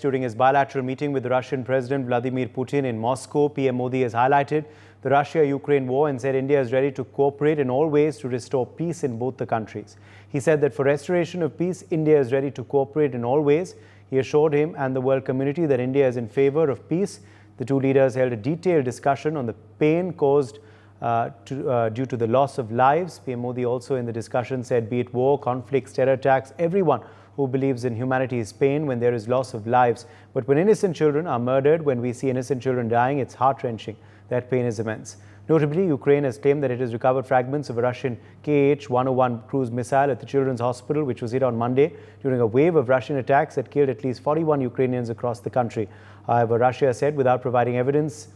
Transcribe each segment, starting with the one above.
During his bilateral meeting with the Russian President Vladimir Putin in Moscow, PM Modi has highlighted the Russia-Ukraine war and said India is ready to cooperate in all ways to restore peace in both the countries. He said that for restoration of peace, India is ready to cooperate in all ways. He assured him and the world community that India is in favor of peace. The two leaders held a detailed discussion on the pain caused due to the loss of lives. PM Modi also in the discussion said, be it war, conflicts, terror attacks, everyone who believes in humanity's pain when there is loss of lives. But when innocent children are murdered, when we see innocent children dying, it's heart-wrenching. That pain is immense. Notably, Ukraine has claimed that it has recovered fragments of a Russian Kh-101 cruise missile at the Children's Hospital, which was hit on Monday during a wave of Russian attacks that killed at least 41 Ukrainians across the country. However, Russia said, without providing evidence,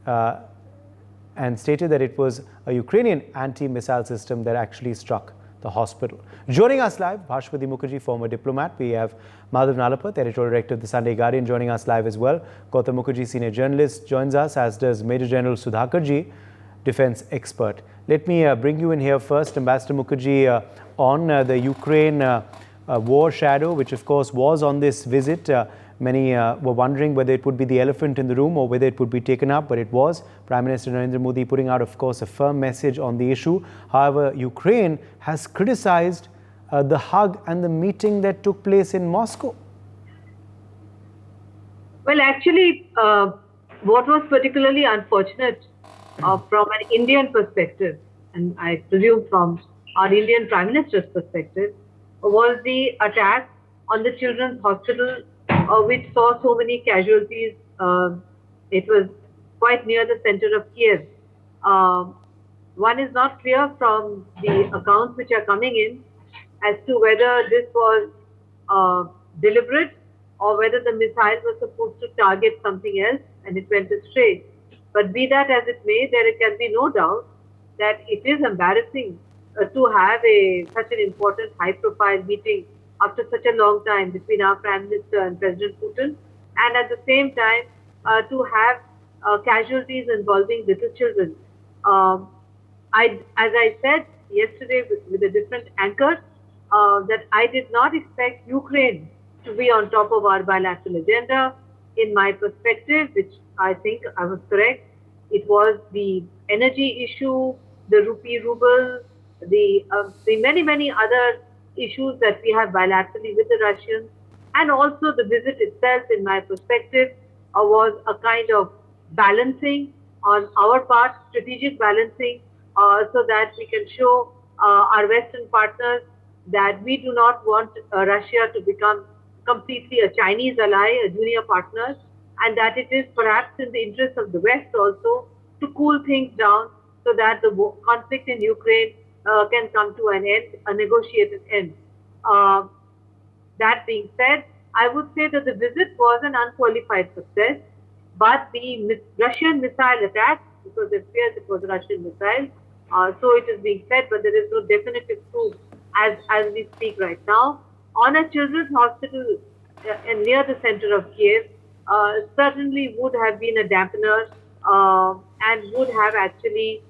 and stated that it was a Ukrainian anti-missile system that actually struck the hospital. Joining us live, Bhashpati Mukherjee, former diplomat. We have Madhav Nalapat, editorial director of the Sunday Guardian, joining us live as well. Gautam Mukherjee, senior journalist, joins us, as does Major General Sudhakarji, defense expert. Let me bring you in here first, Ambassador Mukherjee, on the Ukraine war shadow, which of course was on this visit. Many were wondering whether it would be the elephant in the room or whether it would be taken up, but it was. Prime Minister Narendra Modi putting out, of course, a firm message on the issue. However, Ukraine has criticized the hug and the meeting that took place in Moscow. Well, actually, what was particularly unfortunate from an Indian perspective, and I presume from our Indian Prime Minister's perspective, was the attack on the Children's Hospital, which saw so many casualties. It was quite near the center of Kiev. One is not clear from the accounts which are coming in as to whether this was deliberate or whether the missile was supposed to target something else and it went astray. But be that as it may, there can be no doubt that it is embarrassing to have such an important high-profile meeting after such a long time between our Prime Minister and President Putin, and at the same time to have casualties involving little children. As I said yesterday with a different anchor, that I did not expect Ukraine to be on top of our bilateral agenda. In my perspective, which I think I was correct, it was the energy issue, the rupee ruble, the many other issues that we have bilaterally with the Russians, and also the visit itself, in my perspective, was a kind of balancing on our part, strategic balancing, so that we can show our Western partners that we do not want Russia to become completely a Chinese ally, a junior partner, and that it is perhaps in the interest of the West also to cool things down so that the conflict in Ukraine can come to an end, a negotiated end. That being said, I would say that the visit was an unqualified success, but the Russian missile attack, because it appears it was a Russian missile, so it is being said, but there is no definitive proof as we speak right now, on a children's hospital near the center of Kiev, certainly would have been a dampener and would have actually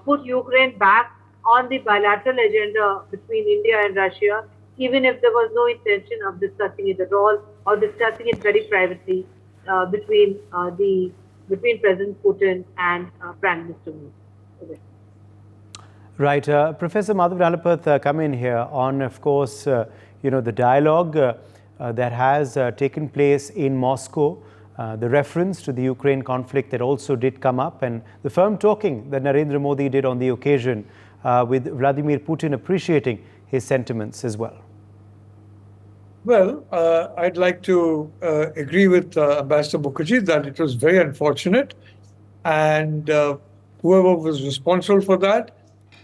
put Ukraine back on the bilateral agenda between India and Russia, even if there was no intention of discussing it at all or discussing it very privately between President Putin and Prime Minister Modi. Right. Professor Madhav Nalapat, come in here on, of course, the dialogue that has taken place in Moscow, the reference to the Ukraine conflict that also did come up, and the firm talking that Narendra Modi did on the occasion, with Vladimir Putin appreciating his sentiments as well. Well, I'd like to agree with Ambassador Mukherjee that it was very unfortunate, and whoever was responsible for that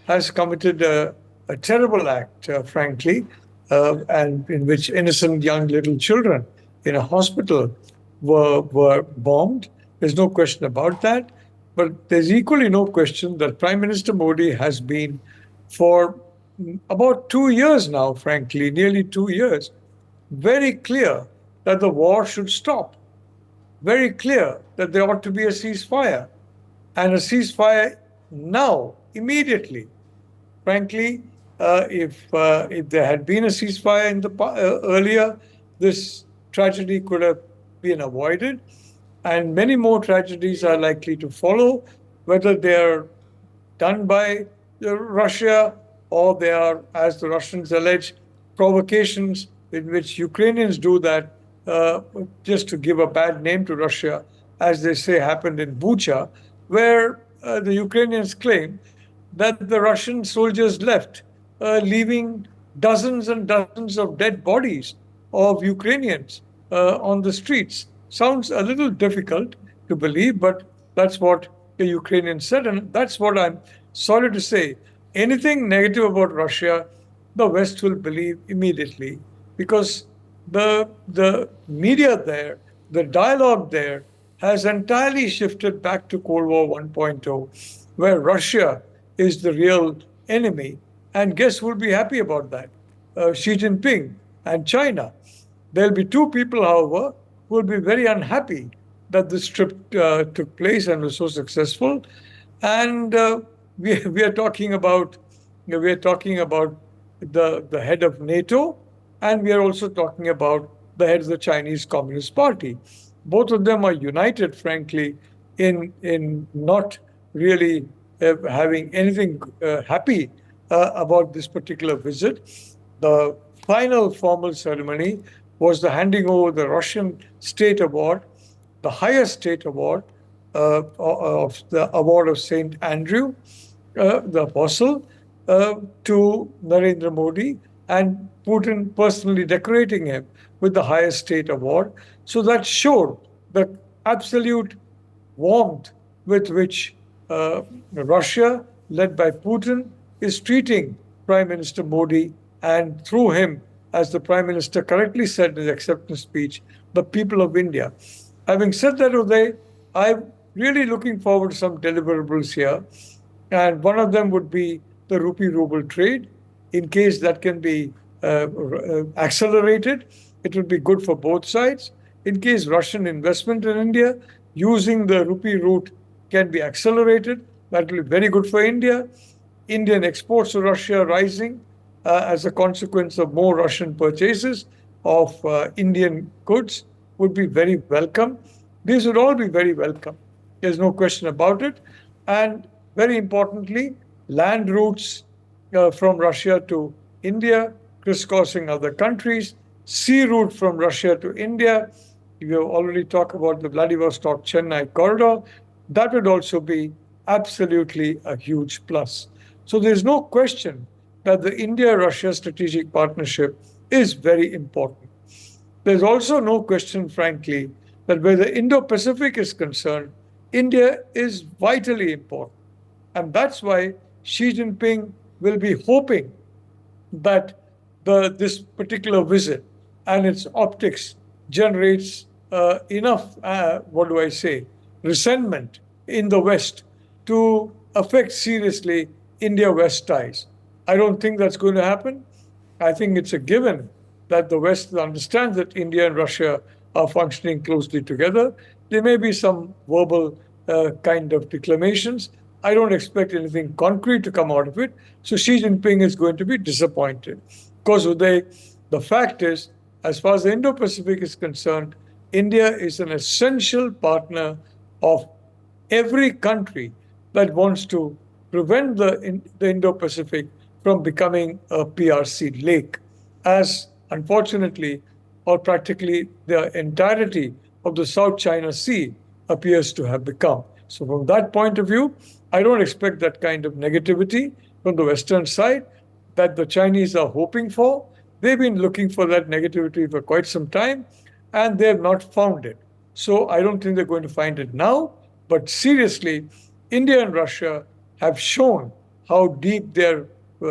has committed a terrible act, frankly, and in which innocent young little children in a hospital were bombed. There's no question about that. But there's equally no question that Prime Minister Modi has been, for about 2 years now, frankly, nearly 2 years, very clear that the war should stop. Very clear that there ought to be a ceasefire. And a ceasefire now, immediately. Frankly, if there had been a ceasefire in the earlier, this tragedy could have been avoided, and many more tragedies are likely to follow, whether they're done by Russia or they are, as the Russians allege, provocations in which Ukrainians do that just to give a bad name to Russia, as they say happened in Bucha, where the Ukrainians claim that the Russian soldiers left, leaving dozens and dozens of dead bodies of Ukrainians on the streets. Sounds a little difficult to believe, but that's what the Ukrainians said, and that's what I'm sorry to say. Anything negative about Russia, the West will believe immediately, because the media there, the dialogue there, has entirely shifted back to Cold War 1.0, where Russia is the real enemy. And guess who will be happy about that? Xi Jinping and China. There'll be two people, however, who will be very unhappy that this trip took place and was so successful. And we are talking about the head of NATO, and we are also talking about the head of the Chinese Communist Party. Both of them are united, frankly, in not really having anything happy about this particular visit. The final formal ceremony was the handing over the Russian State Award, the highest state award of the Award of St. Andrew, the Apostle, to Narendra Modi, and Putin personally decorating him with the highest state award. So that showed the absolute warmth with which Russia, led by Putin, is treating Prime Minister Modi, and through him, as the Prime Minister correctly said in his acceptance speech, the people of India. Having said that, Uday, I'm really looking forward to some deliverables here. And one of them would be the rupee-ruble trade. In case that can be accelerated, it would be good for both sides. In case Russian investment in India using the rupee route can be accelerated, that will be very good for India. Indian exports to Russia rising as a consequence of more Russian purchases of Indian goods would be very welcome. These would all be very welcome. There's no question about it. And very importantly, land routes from Russia to India, crisscrossing other countries, sea route from Russia to India. You have already talked about the Vladivostok-Chennai corridor. That would also be absolutely a huge plus. So there's no question that the India-Russia strategic partnership is very important. There's also no question, frankly, that where the Indo-Pacific is concerned, India is vitally important. And that's why Xi Jinping will be hoping that this particular visit and its optics generates enough, resentment in the West to affect seriously India-West ties. I don't think that's going to happen. I think it's a given that the West understands that India and Russia are functioning closely together. There may be some verbal kind of declamations. I don't expect anything concrete to come out of it. So Xi Jinping is going to be disappointed. Because the fact is, as far as the Indo-Pacific is concerned, India is an essential partner of every country that wants to prevent the Indo-Pacific from becoming a PRC lake, as unfortunately, or practically the entirety of the South China Sea appears to have become. So from that point of view, I don't expect that kind of negativity from the Western side that the Chinese are hoping for. They've been looking for that negativity for quite some time, and they have not found it. So I don't think they're going to find it now. But seriously, India and Russia have shown how deep their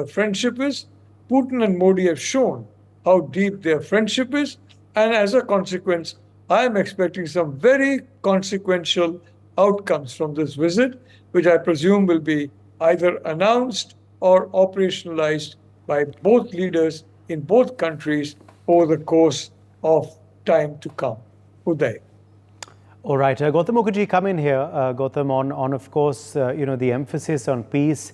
friendship is. Putin and Modi have shown how deep their friendship is. And as a consequence, I am expecting some very consequential outcomes from this visit, which I presume will be either announced or operationalized by both leaders in both countries over the course of time to come. Uday. All right, Gautam Mukherjee, come in here. Gautam, on of course, the emphasis on peace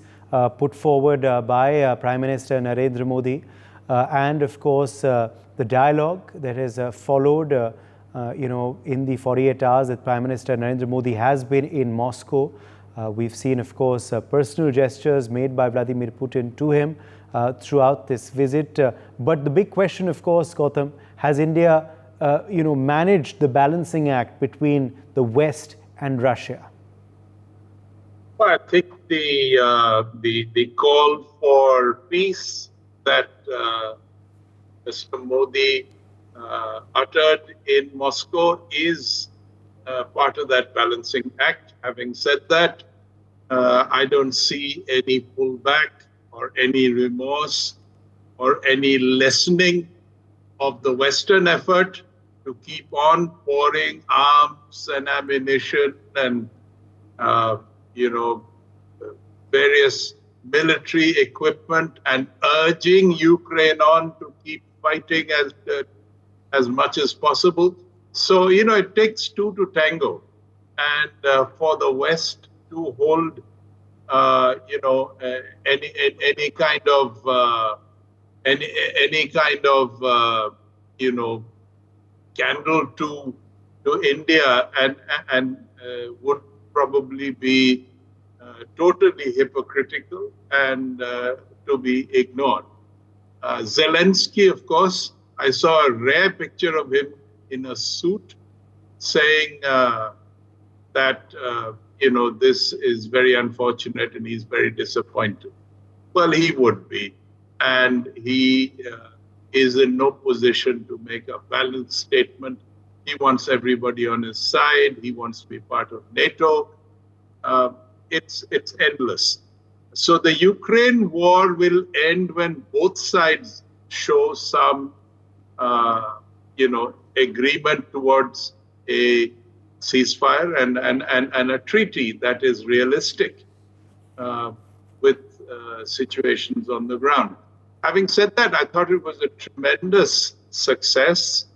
put forward by Prime Minister Narendra Modi, and of course the dialogue that has followed in the 48 hours that Prime Minister Narendra Modi has been in Moscow. We've seen, of course, personal gestures made by Vladimir Putin to him throughout this visit. But the big question, of course, Gautam, has India, managed the balancing act between the West and Russia? Well, I think the call for peace that Mr. Modi uttered in Moscow is part of that balancing act. Having said that, I don't see any pullback or any remorse or any lessening of the Western effort to keep on pouring arms and ammunition and various military equipment and urging Ukraine on to keep fighting as much as possible. So, it takes two to tango. And for the West to hold, any kind of candle to India and would probably be totally hypocritical and to be ignored. Zelensky, of course, I saw a rare picture of him in a suit saying that, this is very unfortunate and he's very disappointed. Well, he would be. And he is in no position to make a balanced statement. He wants everybody on his side. He wants to be part of NATO. It's endless. So the Ukraine war will end when both sides show some, agreement towards a ceasefire and a treaty that is realistic with situations on the ground. Having said that, I thought it was a tremendous success.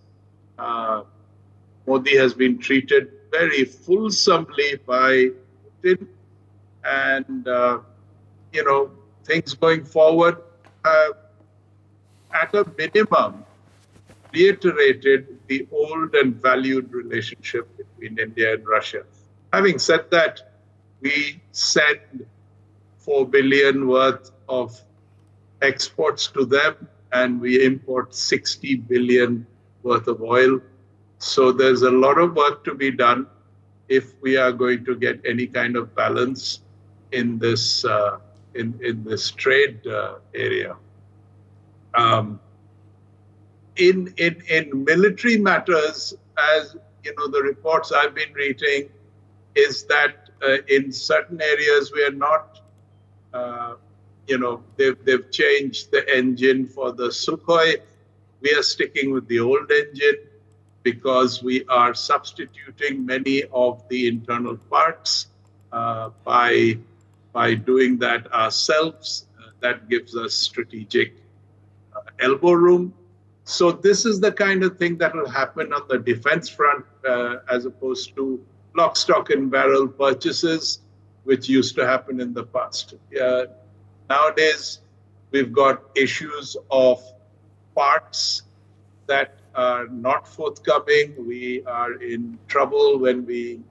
Modi has been treated very fulsomely by Putin, and things going forward, at a minimum, reiterated the old and valued relationship between India and Russia. Having said that, we send 4 billion worth of exports to them, and we import 60 billion worth of oil. So there's a lot of work to be done if we are going to get any kind of balance in this in this trade area. In military matters, as the reports I've been reading, is that in certain areas we are not. They've changed the engine for the Sukhoi. We are sticking with the old engine because we are substituting many of the internal parts by doing that ourselves. That gives us strategic elbow room. So this is the kind of thing that will happen on the defense front as opposed to lock, stock, and barrel purchases, which used to happen in the past. Nowadays, we've got issues of parts that are not forthcoming. We are in trouble when we,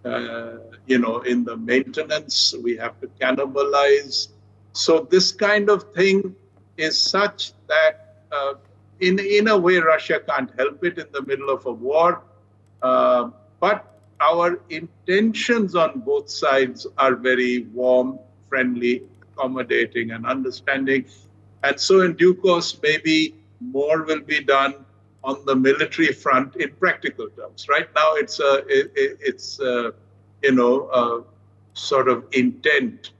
in the maintenance, we have to cannibalize. So this kind of thing is such that, in a way, Russia can't help it in the middle of a war. But our intentions on both sides are very warm, friendly, accommodating, and understanding. And so in due course, maybe more will be done on the military front in practical terms. Right now, it's a sort of intent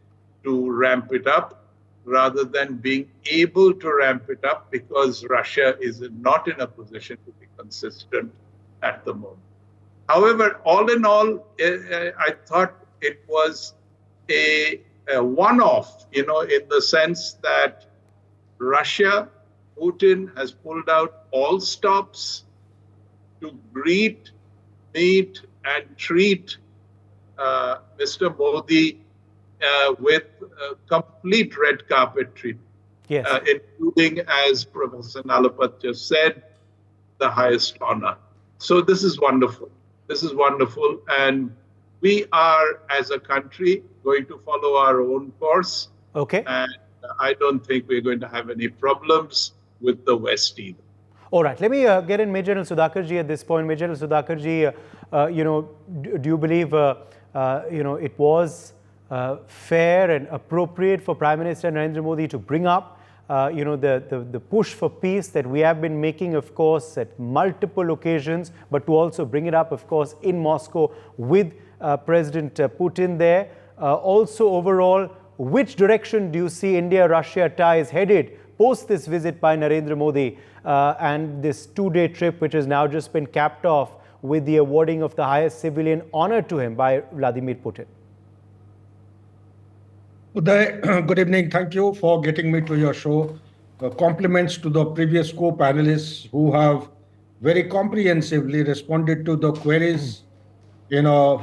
to ramp it up rather than being able to ramp it up because Russia is not in a position to be consistent at the moment. However, all in all, I thought it was a one-off, in the sense that Russia, Putin has pulled out all stops to greet, meet, and treat Mr. Modi with complete red carpet treatment, Yes. Including, as Professor Nalapat just said, the highest honor. So this is wonderful. This is wonderful. And we are, as a country, going to follow our own course. Okay. And I don't think we're going to have any problems with the West either. All right. Let me get in Major General Sudhakarji at this point. Major General Sudhakarji, do you believe, it was fair and appropriate for Prime Minister Narendra Modi to bring up the push for peace that we have been making, of course, at multiple occasions, but to also bring it up, of course, in Moscow with President Putin there. Also, overall, which direction do you see India-Russia ties headed post this visit by Narendra Modi and this two-day trip, which has now just been capped off with the awarding of the highest civilian honor to him by Vladimir Putin? Uday, good evening. Thank you for getting me to your show. Compliments to the previous co-panelists who have very comprehensively responded to the queries in a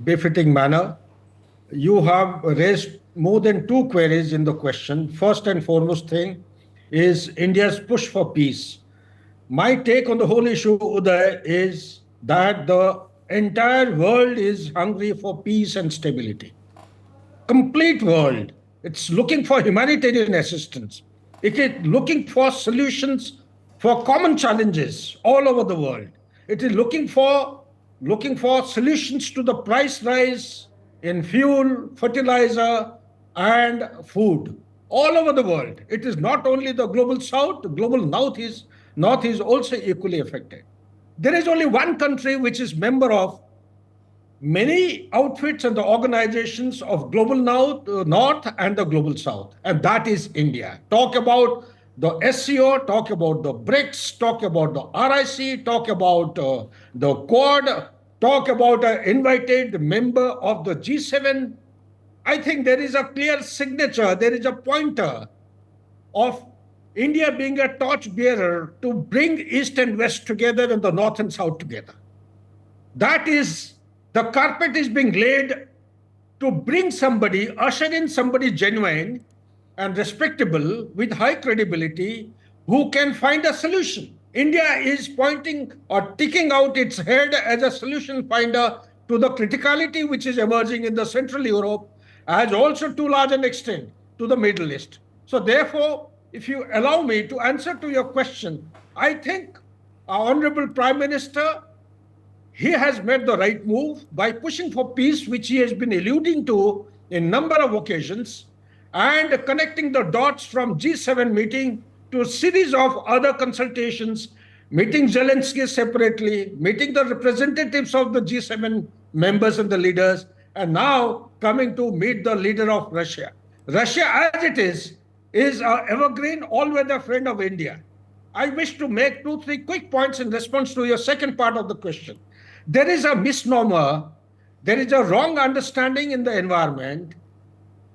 befitting manner. You have raised more than two queries in the question. First and foremost thing is India's push for peace. My take on the whole issue, Uday, is that the entire world is hungry for peace and stability. Complete world. It's looking for humanitarian assistance. It is looking for solutions for common challenges all over the world. It is looking for solutions to the price rise in fuel, fertilizer, and food all over the world. It is not only the global south, the global north is also equally affected. There is only one country which is member of many outfits and the organizations of global north and the global south, and that is India. Talk about the SCO, talk about the BRICS, talk about the RIC, talk about the Quad, talk about an invited member of the G7. I think there is a clear signature, there is a pointer of India being a torchbearer to bring East and West together and the North and South together. That is, the carpet is being laid to bring somebody, usher in somebody genuine and respectable with high credibility who can find a solution. India is pointing or sticking out its head as a solution finder to the criticality which is emerging in the Central Europe, as also to large an extent to the Middle East. So therefore, if you allow me to answer to your question, I think our Honorable Prime Minister, he has made the right move by pushing for peace, which he has been alluding to in number of occasions, and connecting the dots from G7 meeting to a series of other consultations, meeting Zelensky separately, meeting the representatives of the G7 members and the leaders, and now coming to meet the leader of Russia. Russia, as it is an evergreen, all-weather friend of India. I wish to make 2-3 quick points in response to your second part of the question. There is a misnomer, there is a wrong understanding in the environment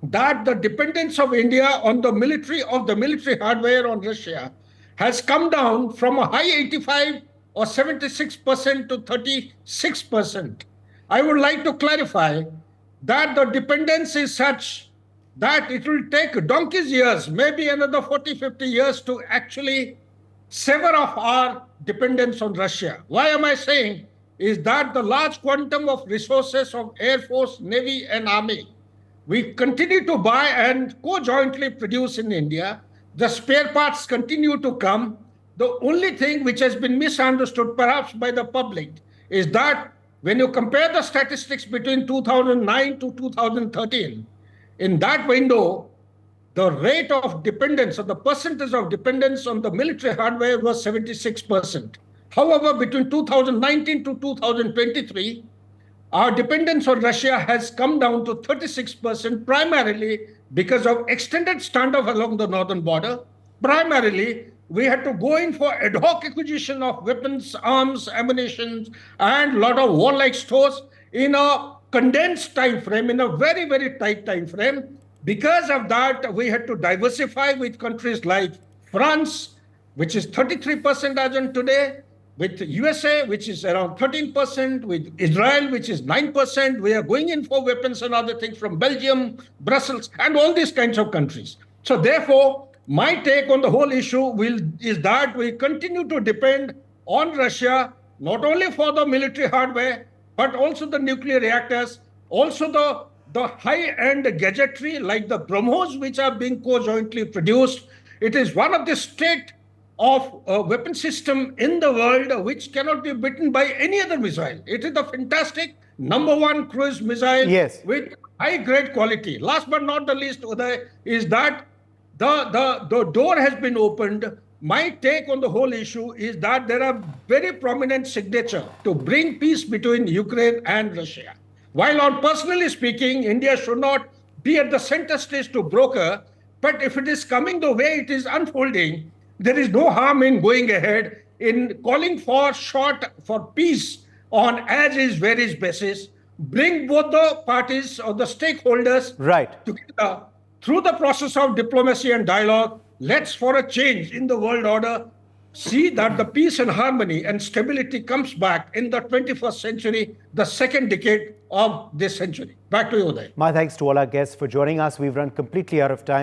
that the dependence of India on the military hardware on Russia has come down from a high 85 or 76% to 36%. I would like to clarify that the dependence is such that it will take donkey's years, maybe another 40, 50 years to actually sever off our dependence on Russia. Why am I saying? Is that the large quantum of resources of Air Force, Navy, and Army, we continue to buy and co-jointly produce in India. The spare parts continue to come. The only thing which has been misunderstood perhaps by the public is that when you compare the statistics between 2009 to 2013, in that window, the rate of dependence or the percentage of dependence on the military hardware was 76%. However, between 2019 to 2023, our dependence on Russia has come down to 36%, primarily because of extended standoff along the northern border. Primarily, we had to go in for ad hoc acquisition of weapons, arms, ammunition, and a lot of warlike stores in a condensed time frame, in a very, very tight time frame. Because of that, we had to diversify with countries like France, which is 33% as on today, with USA, which is around 13%, with Israel, which is 9%. We are going in for weapons and other things from Belgium, Brussels, and all these kinds of countries. So therefore, my take on the whole issue is that we continue to depend on Russia not only for the military hardware, but also the nuclear reactors, also the high-end gadgetry like the BrahMos, which are being co-jointly produced. It is one of the state of weapon system in the world which cannot be beaten by any other missile. It is the fantastic #1 cruise missile Yes. with high-grade quality. Last but not the least, Uday, is that the door has been opened. My take on the whole issue is that there are very prominent signature to bring peace between Ukraine and Russia. While on personally speaking, India should not be at the center stage to broker, but if it is coming the way it is unfolding, there is no harm in going ahead in calling for peace on as is, where is basis. Bring both the parties or the stakeholders Right. together through the process of diplomacy and dialogue. Let's, for a change in the world order, see that the peace and harmony and stability comes back in the 21st century, the second decade of this century. Back to you, Uday. My thanks to all our guests for joining us. We've run completely out of time.